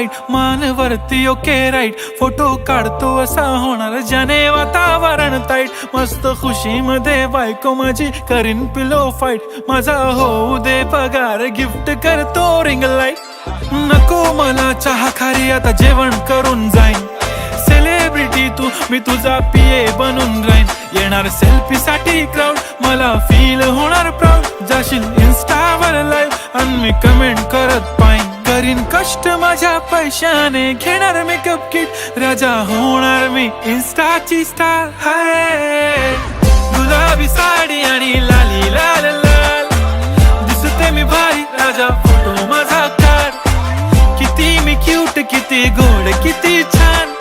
वाईट, मान वरती ओके राईट, फोटो काढतो असा होणार ज्याने वातावरण ताईट, मस्त खुशी मध्ये बायको माझी करीन पिलो फाईट, माझा होऊ दे पगार गिफ्ट करतो रिंग लाईट, नको मला चहा खारी आता जेवण करून जाईन, सेलिब्रिटी तू मी तुझा पिये बनून राहीन, येणार सेल्फी साठी क्राऊड मला फील होणार प्राऊड, जाशील इन्स्टावर लाईव्ह आणि मी कमेंट करत पाईन, करीन कष्ट माझ्या पैशाने घेणार मेकअप किट, राजा होणार मी इन्स्टाची स्टार, हाय गुलाबी साडी आणि लाली लाल लाल, दिसते मी भारी राजा फोटो माझा काढ, किती मी क्यूट किती गोड किती छान,